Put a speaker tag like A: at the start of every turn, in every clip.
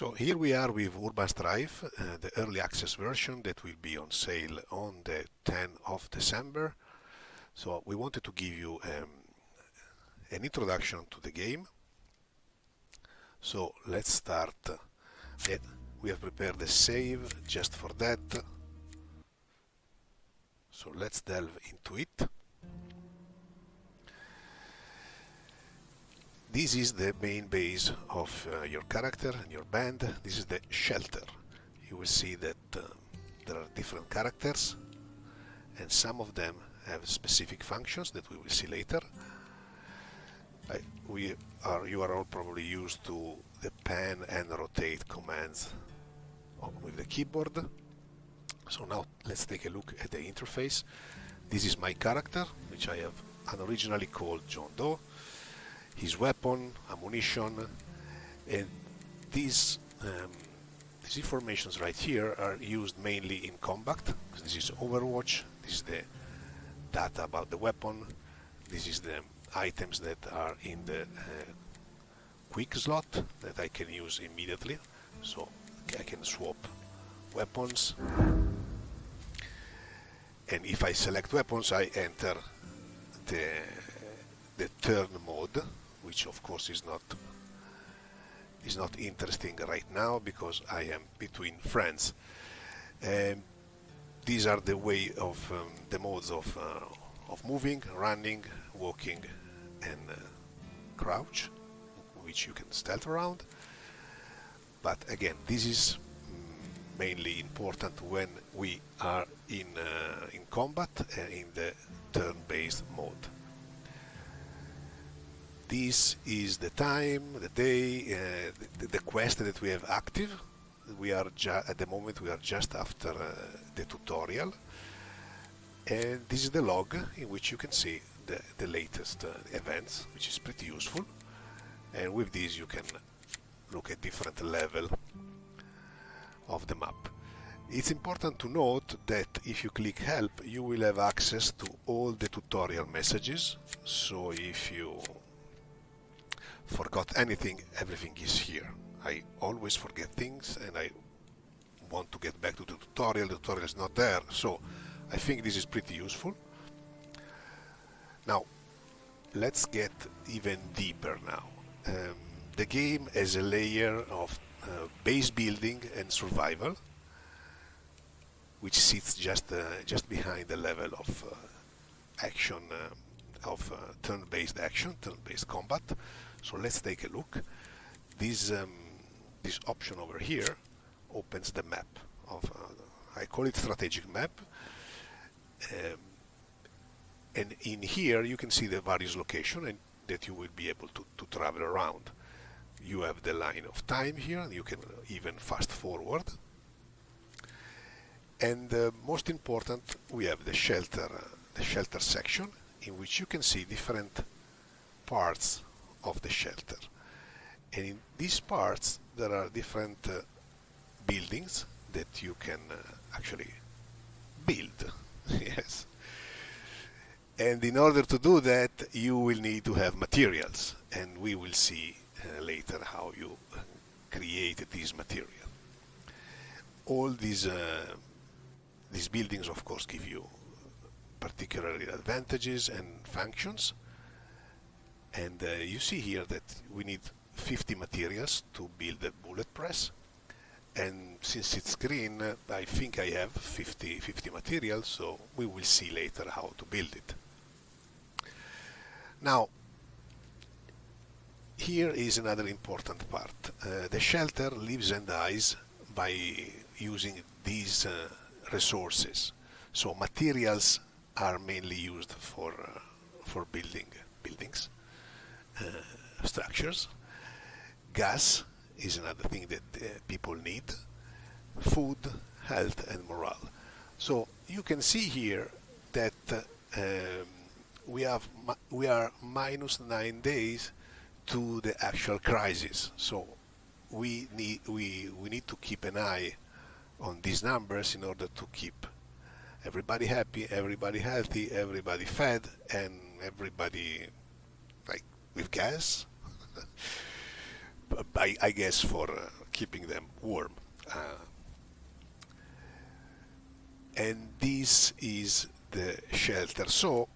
A: So here we are with Urban Strife, the early access version that will be on sale on the 10th of December. So we wanted to give you an introduction to the game. So let's start. We have prepared the save just for that. So let's delve into it. This is the main base of your character and your band. This is the shelter. You will see that there are different characters and some of them have specific functions that we will see later. You are all probably used to the pan and rotate commands with the keyboard. So now let's take a look at the interface. This is my character, which I have originally called John Doe. His weapon, ammunition, and these informations right here are used mainly in combat. This is Overwatch, this is the data about the weapon, this is the items that are in the quick slot that I can use immediately, so I can swap weapons, and if I select weapons I enter the turn mode, which of course is not interesting right now because I am between friends. These are the way of the modes of moving, running, walking, and crouch, which you can stealth around. But again, this is mainly important when we are in combat in the turn-based mode. This is the time, the day, the quest that we have active. We are at the moment we are just after the tutorial, and this is the log in which you can see the latest events, which is pretty useful. And with this you can look at different level of the map. It's important to note that if you click help, you will have access to all the tutorial messages. So if you forgot anything, everything is here. I always forget things and I want to get back to the tutorial is not there, so I think this is pretty useful. Now let's get even deeper now. The game has a layer of base building and survival, which sits just behind the level of action, turn-based action, turn-based combat. So let's take a look. This option over here opens the map of I call it strategic map, and in here you can see the various locations and that you will be able to travel around. You have the line of time here, and you can even fast forward. And most important, we have the shelter section, in which you can see different parts of the shelter, and in these parts there are different buildings that you can actually build. Yes, and in order to do that you will need to have materials, and we will see later how you create these materials. All these buildings of course give you particular advantages and functions. And you see here that we need 50 materials to build a bullet press, and since it's green, I think I have 50 materials, so we will see later how to build it. Now here is another important part. The shelter lives and dies by using these resources. So materials are mainly used for building buildings, structures. Gas is another thing that people need. Food, health, and morale. So you can see here that we are minus 9 days to the actual crisis. So we need to keep an eye on these numbers in order to keep everybody happy, everybody healthy, everybody fed, and everybody with gas. I guess for keeping them warm. And this is the shelter. So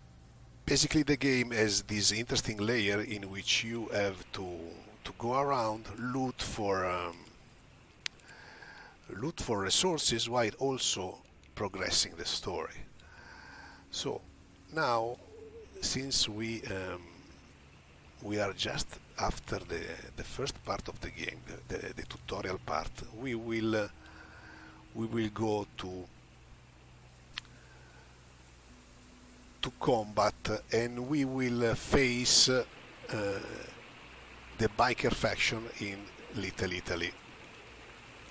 A: basically the game has this interesting layer in which you have to go around, loot for resources while also progressing the story. So now, since we are just after the first part of the game, the tutorial part, we will go to combat, and we will face the biker faction in Little Italy.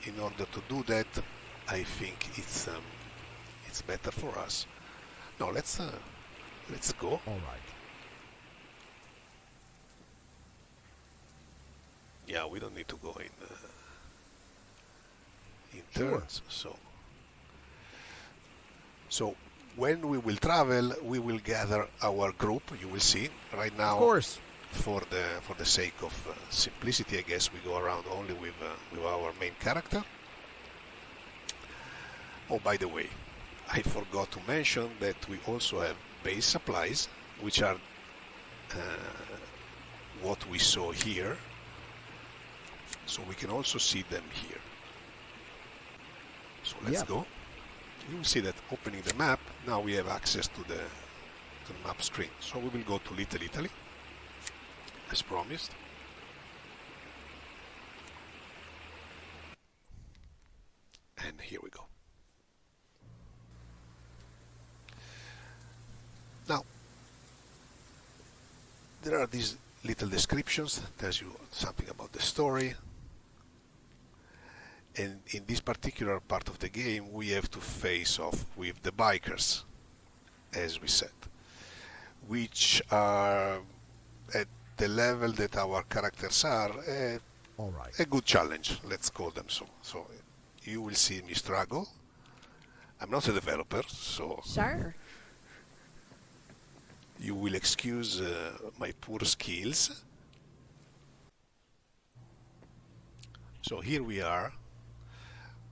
A: In order to do that, I think it's better for us. No, let's go.
B: All right.
A: Yeah, we don't need to go in
B: Sure.
A: turns. So when we will travel, we will gather our group. You will see right now.
B: Of course.
A: For the sake of simplicity, I guess we go around only with our main character. Oh, by the way, I forgot to mention that we also have base supplies, which are what we saw here. So we can also see them here. So let's go. You will see that opening the map, now we have access to the map screen. So we will go to Little Italy, as promised. And here we go. Now, there are these little descriptions that tells you something about the story. And in this particular part of the game, we have to face off with the bikers, as we said, which are at the level that our characters are,
B: All right.
A: a good challenge, let's call them so. So you will see me struggle. I'm not a developer, so
C: Sure.
A: you will excuse my poor skills. So here we are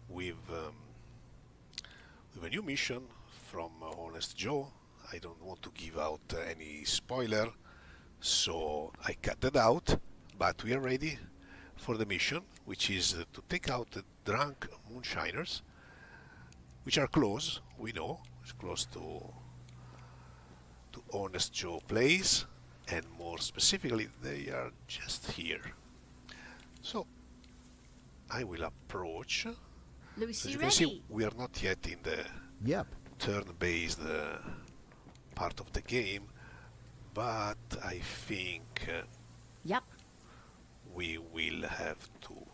A: with a new mission from Honest Joe. I don't want to give out any spoiler, so I cut it out, but we are ready for the mission, which is to take out the drunk moonshiners, which are close, we know, it's close to Honest Joe place, and more specifically, they are just here. So I will approach. As
C: Lucy,
A: you can
C: ready?
A: see, we are not yet in the
B: Yep.
A: turn-based part of the game, but I think
C: Yep.
A: we will have to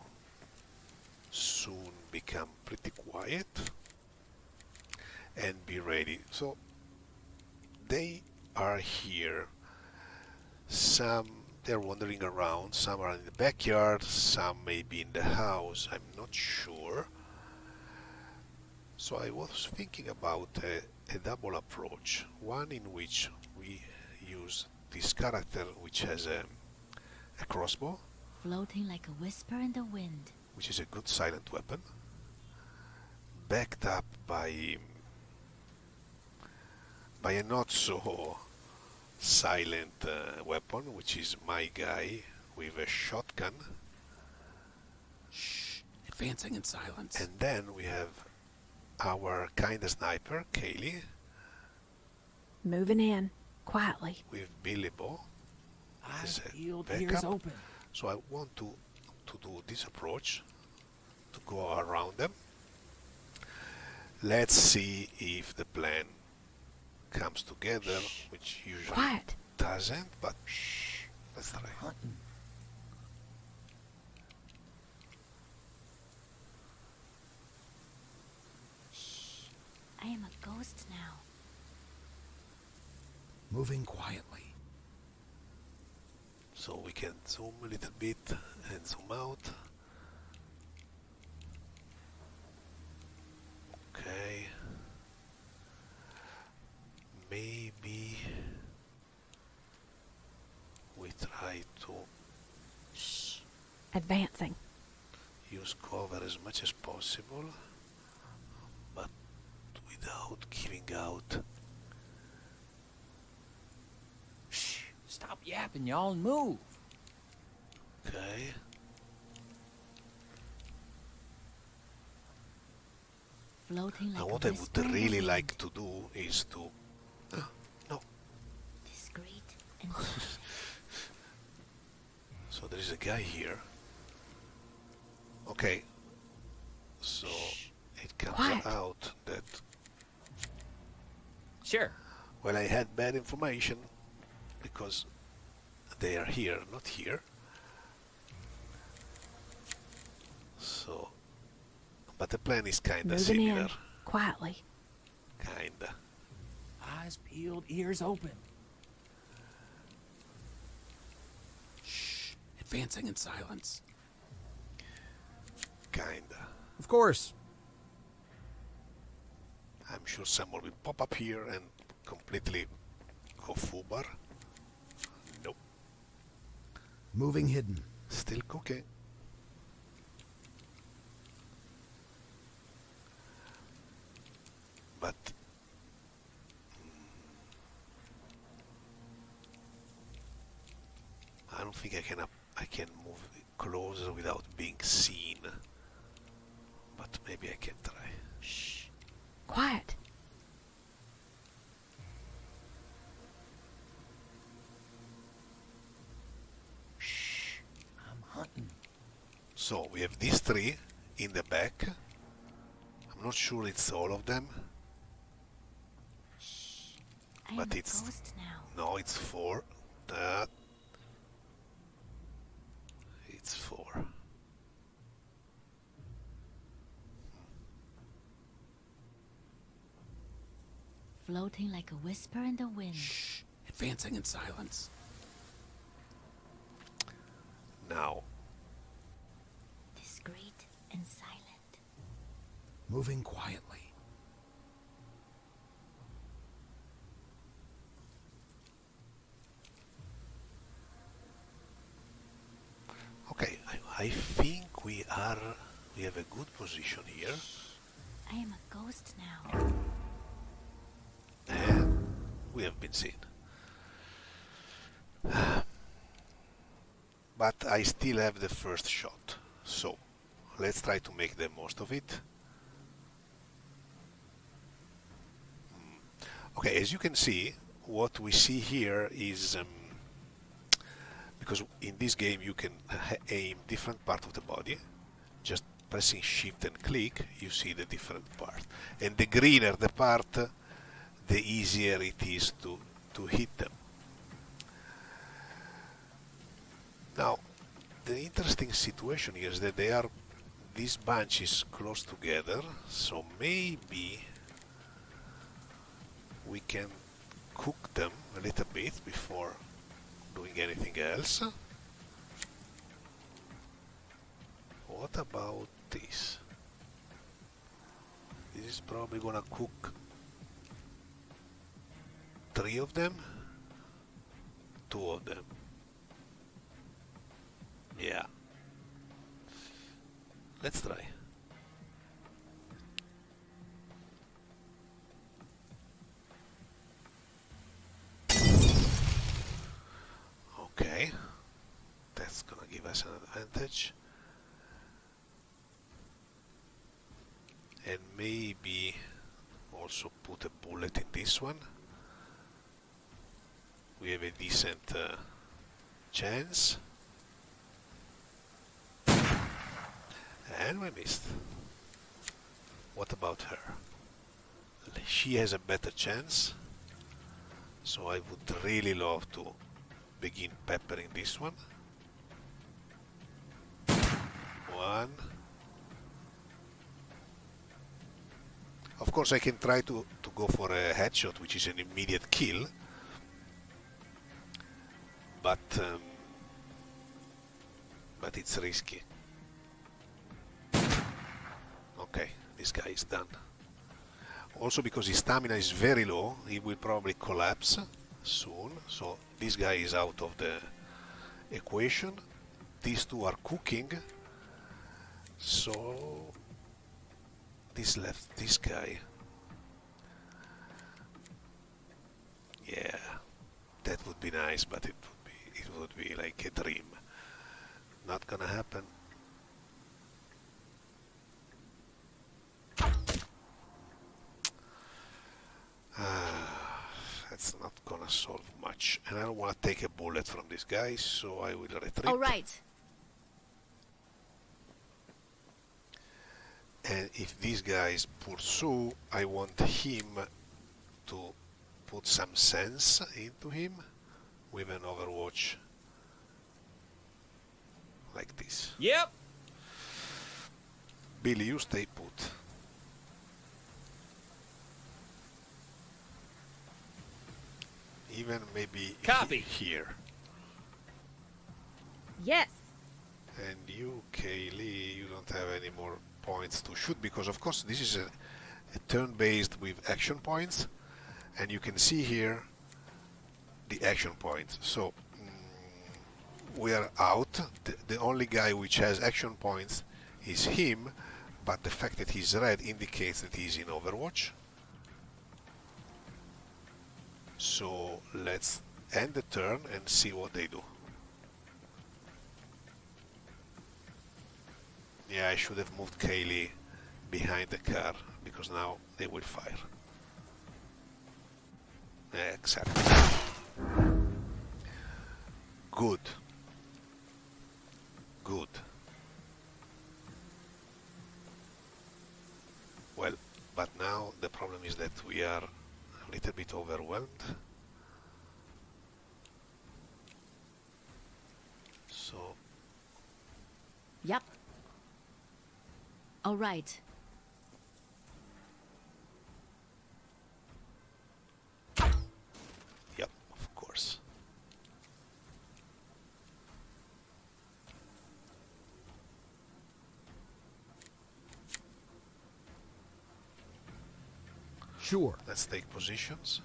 A: soon become pretty quiet and be ready. So they are here. Some they're wandering around, some are in the backyard, some may be in the house, I'm not sure. So I was thinking about a double approach, one in which we use this character which has a crossbow,
C: Floating like a whisper in the wind.
A: which is a good silent weapon, backed up by a not so silent weapon, which is my guy with a shotgun.
D: Shh. Advancing in silence.
A: And then we have our kind of sniper, Kaylee,
E: Moving in, quietly.
A: with Billy Bow.
D: Eyes
A: Is it
D: peeled,
A: backup?
D: ears open.
A: So I want to do this approach, to go around them. Let's see if the plan comes together, which usually
E: Quiet.
A: doesn't, but let's try.
D: Hunting.
C: I am a ghost now.
D: Moving quietly.
A: So we can zoom a little bit and zoom out. Okay. Maybe we try to...
E: Shh. Advancing.
A: use cover as much as possible, but without giving out.
D: Shh! Stop yapping, y'all, and move.
A: Okay.
C: Floating like
A: Now
C: a
A: what I
C: whisper
A: would
C: in the
A: really
C: wind.
A: like to do is to... no.
C: Discreet and silent.
A: So there is a guy here. Okay. So it comes
E: Quiet.
A: out that,
D: Sure.
A: well, I had bad information because they are here, not here. So, but the plan is kinda
E: Moving
A: similar.
E: in. Quietly.
A: Kinda.
D: Eyes peeled, ears open. Shh. Advancing in silence.
A: Kinda.
D: Of course.
A: I'm sure someone will pop up here and completely go foobar. Nope.
D: Moving hidden.
A: Still cooking. But I don't think I can move closer without being seen. But maybe I can try.
E: Shh. Quiet.
D: Shh. I'm hunting.
A: So we have these three in the back. I'm not sure it's all of them.
C: I am
A: But
C: a
A: it's-
C: ghost now.
A: No, it's four. It's four.
C: Floating like a whisper in the wind.
D: Shh. Advancing in silence.
A: Now,
C: Discreet and silent.
D: Moving quietly.
A: okay, I think we have a good position here.
C: I am a ghost now.
A: And we have been seen. But I still have the first shot. So, let's try to make the most of it. Okay, as you can see, what we see here is because in this game you can aim different part of the body. Just pressing shift and click, you see the different part. And the greener the part, the easier it is to hit them. Now, the interesting situation here is that this bunch is close together, so maybe we can cook them a little bit before doing anything else. What about this? This is probably gonna cook 3 of them, 2 of them. Yeah. Let's try. Okay. That's gonna give us an advantage. And maybe also put a bullet in this one. We have a decent chance. And we missed. What about her? She has a better chance. So I would really love to begin peppering this one. 1. Of course I can try to go for a headshot, which is an immediate kill. But it's risky. Okay, this guy is done. Also because his stamina is very low, he will probably collapse soon. So this guy is out of the equation. These two are cooking. So this left this guy. Yeah, that would be nice, but it would be like a dream. Not gonna happen. That's not gonna solve much. And I don't want to take a bullet from this guy, so I will retreat.
C: All right.
A: And if these guys pursue, I want him to put some sense into him with an overwatch like this.
D: Yep.
A: Billy, you stay put. Even maybe
D: Copy.
A: Here.
E: Yes.
A: And you, Kaylee, you don't have any more points to shoot because, of course, this is a turn-based with action points, and you can see here the action points. So we are out. The only guy which has action points is him, but the fact that he's red indicates that he's in Overwatch. So let's end the turn and see what they do. Yeah, I should have moved Kaylee behind the car because now they will fire. Exactly. Good. Good. Well, but now the problem is that we are a little bit overwhelmed. So,
C: Yep. All right.
A: yep, of course.
B: Sure.
A: Let's take positions.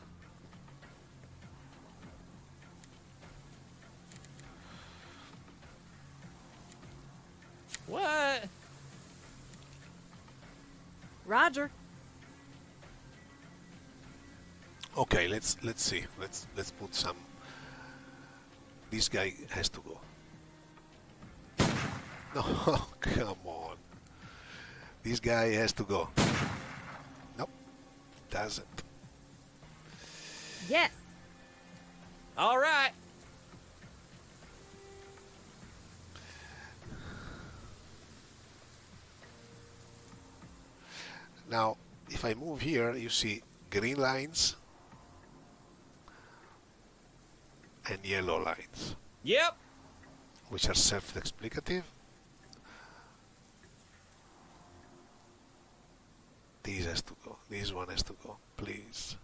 D: What?
E: Roger.
A: Okay, let's see. Let's put some. This guy has to go. No, come on. This guy has to go. Nope, doesn't.
E: Yes.
D: All right.
A: Now, if I move here, you see green lines and yellow lines,
D: Yep.
A: which are self-explicative. This has to go. This one has to go, please.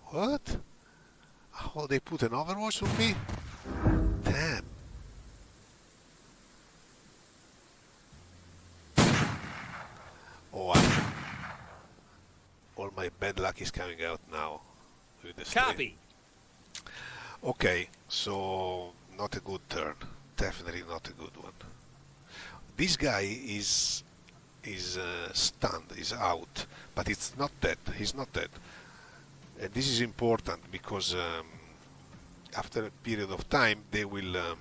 A: What? Oh, they put an Overwatch on me? Damn. Oh, all my bad luck is coming out now with the stream.
D: Copy.
A: Okay, so not a good turn. Definitely not a good one. This guy is stunned, is out, but it's not dead. He's not dead. And this is important because after a period of time they will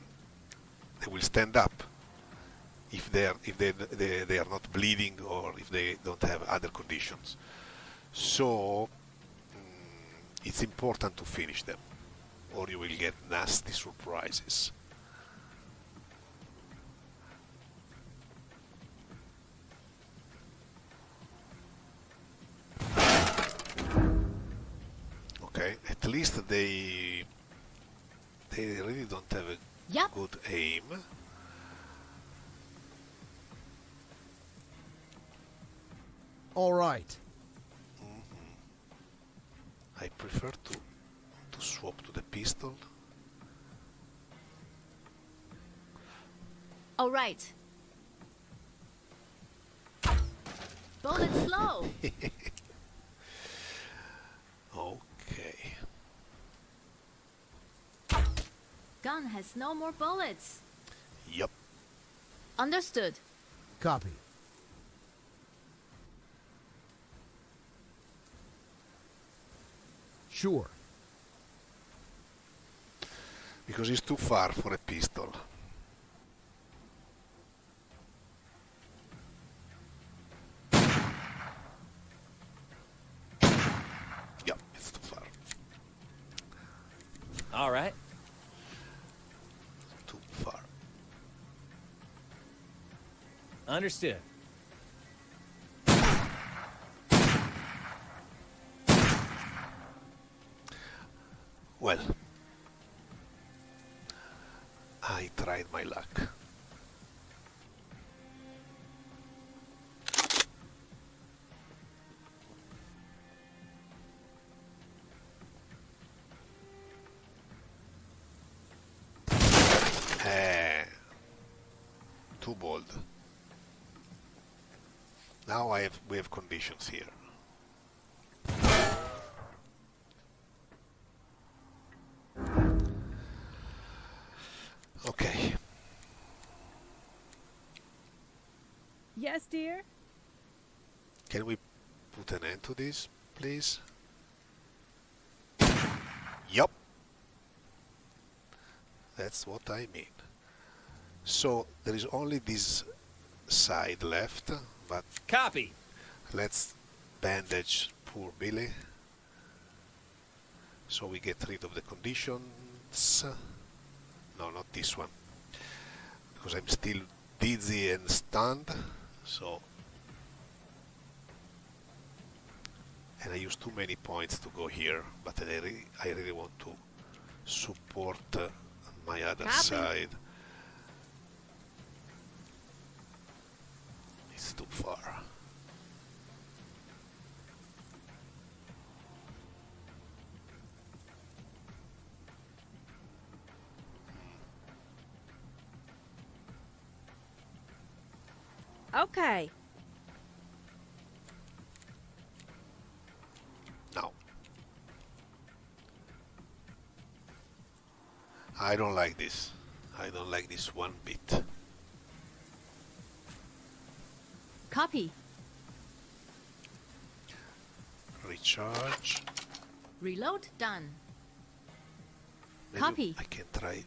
A: stand up if they are not bleeding or if they don't have other conditions. So it's important to finish them, or you will get nasty surprises. Okay, at least they really don't have a
C: Yep.
A: good aim.
B: All right.
A: I prefer to swap to the pistol.
C: All right. Bullet slow.
A: Okay.
C: Gun has no more bullets.
A: Yep.
C: Understood.
B: Copy. Sure.
A: Because it's too far for a pistol. Yeah, it's too far.
D: All right.
A: Too far.
D: Understood.
A: Well, I tried my luck. Too bold. Now we have conditions here. Okay.
E: Yes, dear?
A: Can we put an end to this, please? Yup. That's what I mean. So there is only this side left, but
D: Copy.
A: let's bandage poor Billy. So we get rid of the conditions. No, not this one. Because I'm still dizzy and stunned. So... And I use too many points to go here, but I really want to support my other
E: Copy.
A: side. It's too far.
E: Okay.
A: Now, I don't like this. I don't like this one bit.
C: Copy.
A: Recharge.
C: Reload done.
A: Maybe
C: Copy.
A: I can try.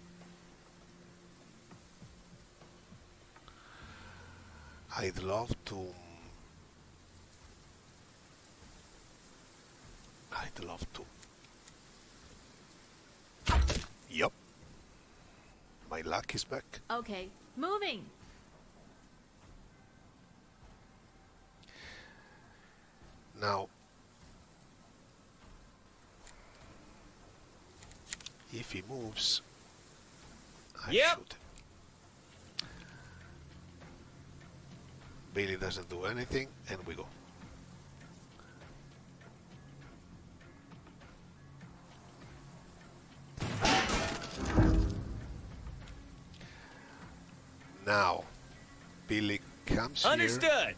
A: I'd love to. I'd love to. Yup. My luck is back.
C: Okay. Moving.
A: Now, if he moves, I
D: Yep.
A: shoot him. Billy doesn't do anything, and we go. Now, Billy comes here,
D: Understood.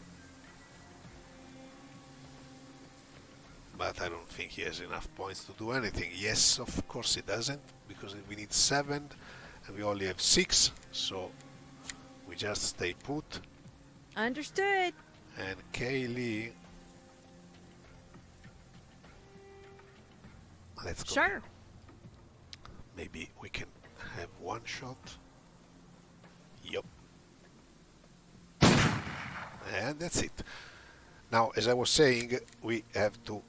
A: but I don't think he has enough points to do anything. Yes, of course he doesn't, because we need 7, and we only have 6, so we just stay put.
E: Understood.
A: And Kaylee, let's go.
E: Sure.
A: Maybe we can have one shot. Yup. And that's it. Now, as I was saying, we have to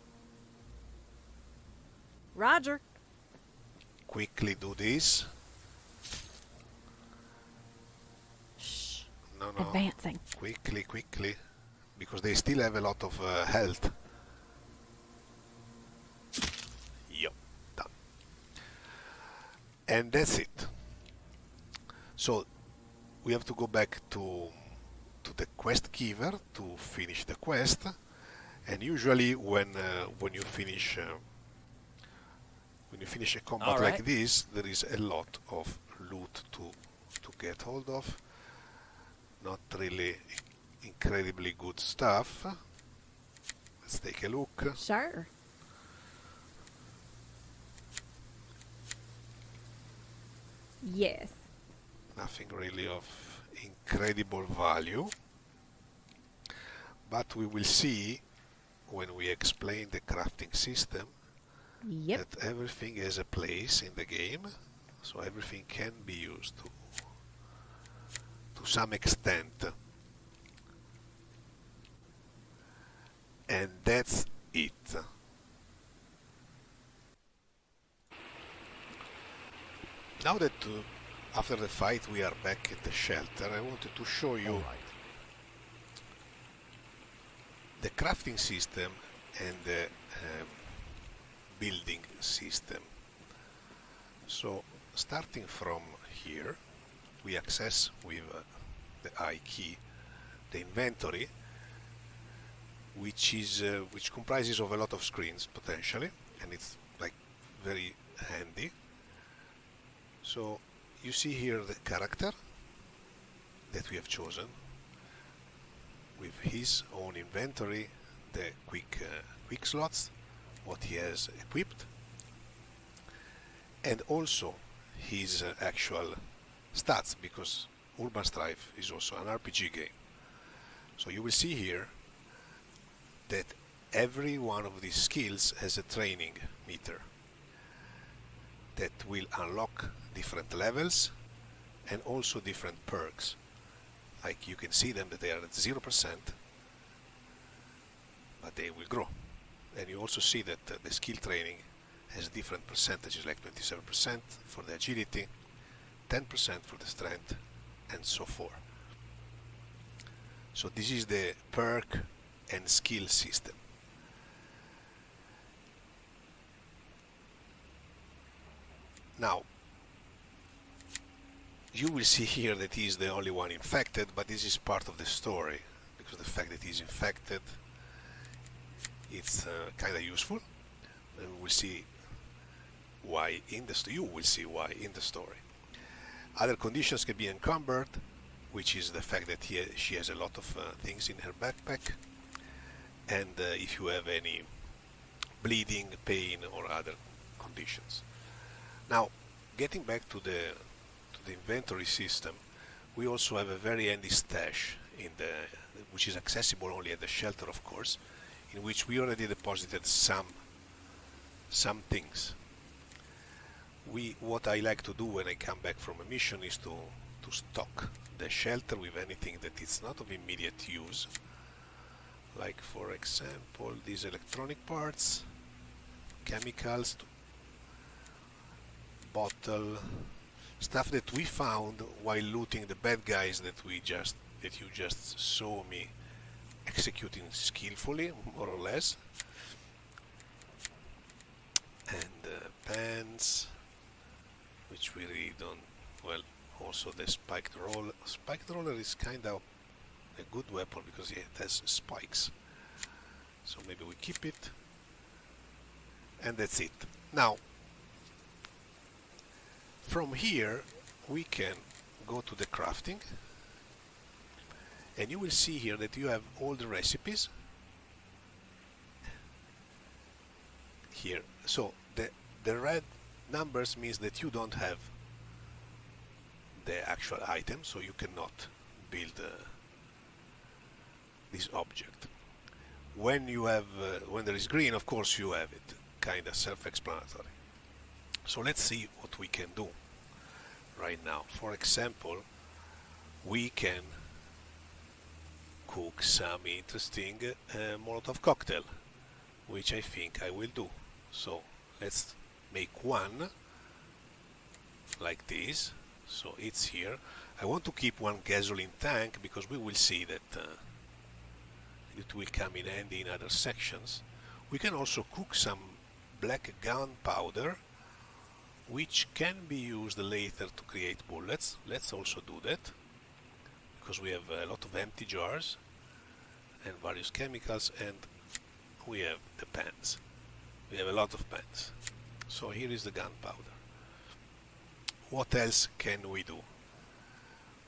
E: Roger.
A: quickly do this.
E: Shh.
A: No.
E: Advancing.
A: Quickly. Because they still have a lot of health. Yup. Done. And that's it. So, we have to go back to the quest giver to finish the quest, and usually when you finish a combat
D: All right.
A: like this, there is a lot of loot to get hold of. Not really incredibly good stuff. Let's take a look.
E: Sure. Yes.
A: Nothing really of incredible value. but we will see when we explain the crafting system
E: Yep.
A: that everything has a place in the game, so everything can be used to some extent. And that's it. Now that after the fight we are back at the shelter, I wanted to show you
B: All right.
A: the crafting system and the building system. So starting from here, we access with the I key the inventory, which comprises of a lot of screens potentially, and it's like very handy. So you see here the character that we have chosen with his own inventory, the quick slots, what he has equipped, and also his actual stats, because Urban Strife is also an RPG game. So you will see here that every one of these skills has a training meter that will unlock different levels and also different perks. Like you can see them that they are at 0%, but they will grow. And you also see that the skill training has different percentages, like 27% for the agility, 10% for the strength, and so forth. So this is the perk and skill system. Now, you will see here that he is the only one infected, but this is part of the story, because the fact that he's infected, it's kind of useful, and we'll see why in the you will see why in the story. Other conditions can be encumbered, which is the fact that she has a lot of things in her backpack, and if you have any bleeding, pain, or other conditions. Now, getting back to the inventory system, we also have a very handy stash which is accessible only at the shelter, of course, in which we already deposited some things. What I like to do when I come back from a mission is to stock the shelter with anything that is not of immediate use, like for example these electronic parts, chemicals, bottle, stuff that we found while looting the bad guys that you just saw me executing skillfully, more or less. And pants, which we really don't, well, also the spiked roller. Spiked roller is kind of a good weapon because it has spikes. So maybe we keep it. And that's it. Now, from here we can go to the crafting, and you will see here that you have all the recipes here. So the red numbers means that you don't have the actual item, so you cannot build this object. When you have when there is green, of course you have it, kind of self-explanatory. So let's see what we can do right now. For example, we can cook some interesting Molotov cocktail, which I think I will do. So let's make one like this. So it's here. I want to keep one gasoline tank because we will see that it will come in handy in other sections. We can also cook some black gunpowder, which can be used later to create bullets. Let's also do that, because we have a lot of empty jars and various chemicals, and we have the pans. We have a lot of pans. So here is the gunpowder. What else can we do?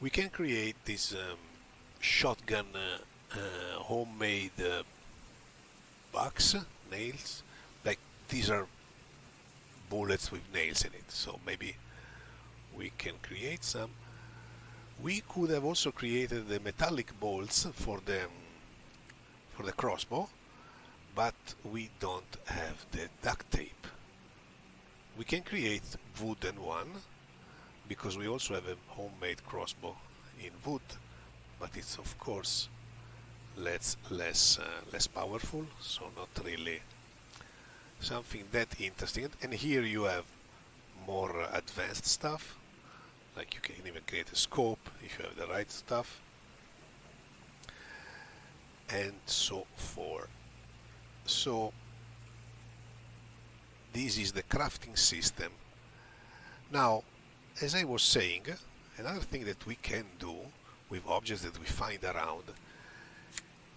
A: We can create this shotgun homemade box, nails. Like these are bullets with nails in it, so maybe we can create some. We could have also created the metallic bolts for the for the crossbow, but we don't have the duct tape. We can create wooden one because we also have a homemade crossbow in wood, but it's of course less powerful, so not really something that interesting. And here you have more advanced stuff, like you can even create a scope if you have the right stuff, and so forth. So this is the crafting system. Now, as I was saying, another thing that we can do with objects that we find around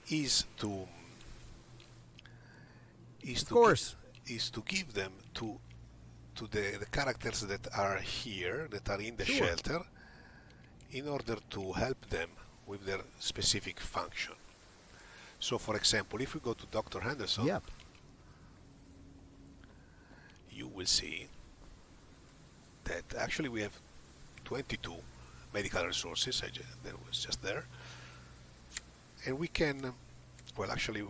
A: is to give them to the characters that are here, that are in the shelter, in order to help them with their specific function. So, for example, if we go to Dr. Henderson,
B: Yep.
A: you will see that actually we have 22 medical resources. That was just there. And we can, well, actually,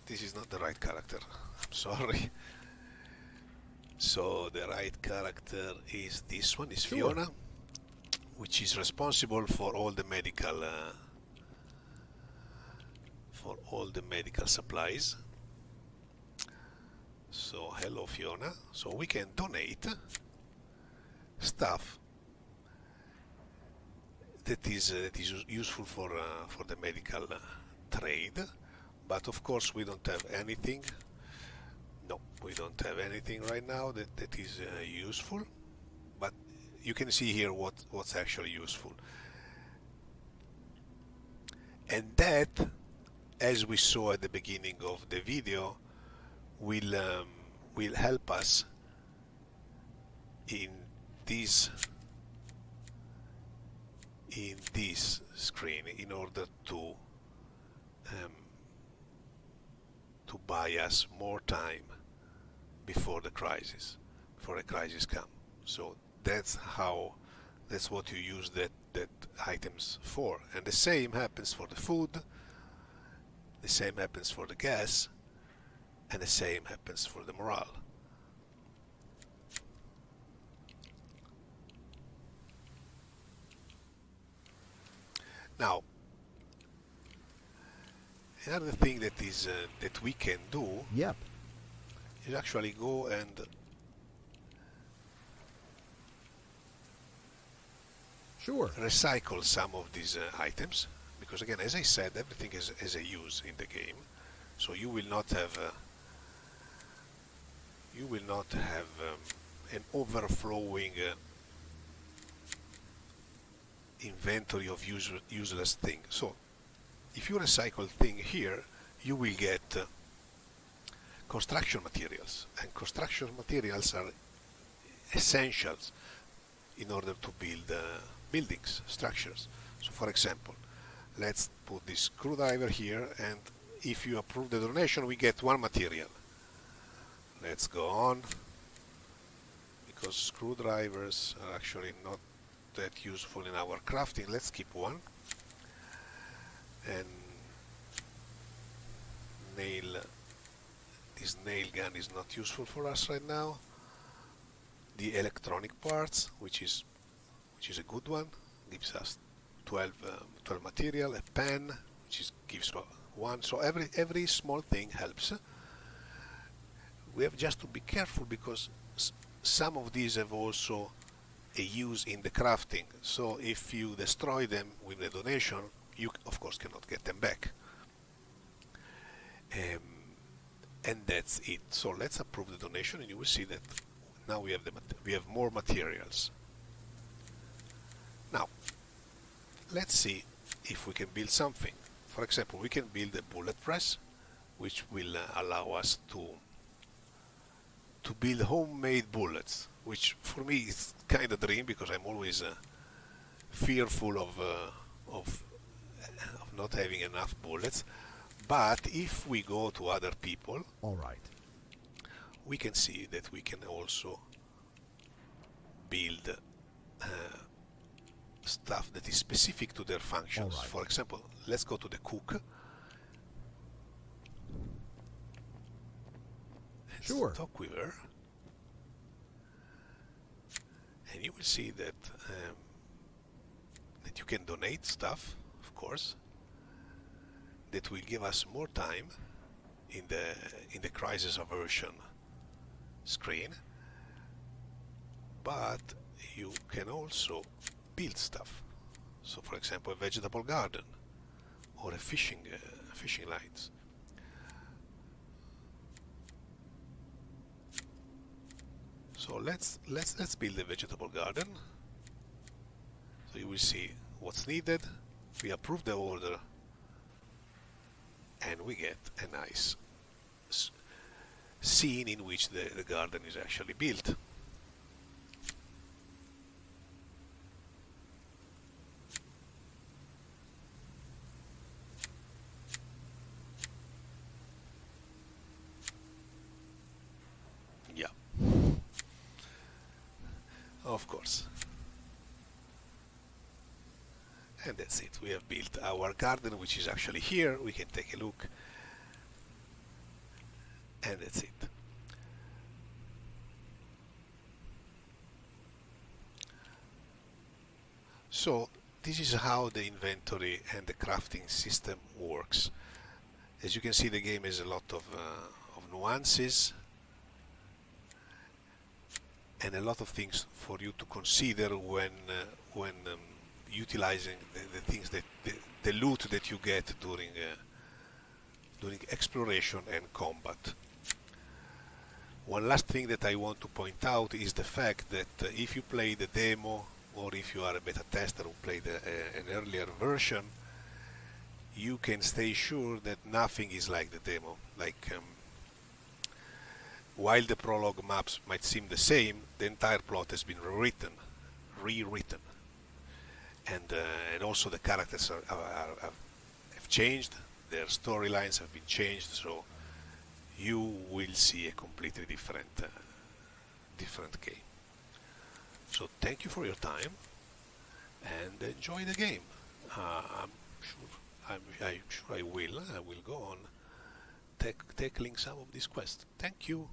A: this is not the right character. I'm sorry. So the right character is this one, is Fiona, which is responsible for all the medical supplies. So hello Fiona. So we can donate stuff that is useful for the medical trade, but of course we don't have anything. No, we don't have anything right now that is useful, but you can see here what's actually useful. And that, as we saw at the beginning of the video, will help us in this screen in order to buy us more time before the crisis comes. So that's what you use that items for. And the same happens for the food, the same happens for the gas, and the same happens for the morale. Now, another thing that we can do
B: Yep.
A: is actually go and recycle some of these items, because again, as I said, everything is a use in the game, so you will not have an overflowing inventory of useless things. So if you recycle thing here, you will get construction materials, and construction materials are essentials in order to build buildings, structures. So for example, let's put this screwdriver here, and if you approve the donation, we get one material. Let's go on, because screwdrivers are actually not that useful in our crafting. Let's keep one. And this nail gun is not useful for us right now. The electronic parts, which is a good one, gives us 12 material. A pen, which gives one. So every small thing helps. We have just to be careful, because some of these have also a use in the crafting. So if you destroy them with the donation, you of course cannot get them back. And that's it. So let's approve the donation, and you will see that now we have more materials. Now let's see if we can build something. For example, we can build a bullet press, which will allow us to build homemade bullets, which for me is kind of a dream, because I'm always fearful of not having enough bullets. But if we go to other people,
B: All right.
A: we can see that we can also build stuff that is specific to their functions.
B: All right.
A: For example, let's go to the cook, Let's
B: Sure.
A: talk with her. And you will see that that you can donate stuff, of course. That will give us more time in the crisis aversion screen. But you can also build stuff. So, for example, a vegetable garden or a fishing lines. So let's build a vegetable garden. So you will see what's needed. We approve the order, and we get a nice scene in which the garden is actually built. Yeah, of course. And that's it. We have built our garden, which is actually here. We can take a look. And that's it. So this is how the inventory and the crafting system works. As you can see, the game has a lot of nuances and a lot of things for you to consider when utilizing the things that the loot that you get during exploration and combat. One last thing that I want to point out is the fact that if you play the demo, or if you are a beta tester who played an earlier version, you can stay sure that nothing is like the demo. Like while the prologue maps might seem the same, the entire plot has been rewritten, and also the characters have changed. Their storylines have been changed, so you will see a completely different game. So thank you for your time and enjoy the game. I'm sure I will go on tackling some of these quests. Thank you.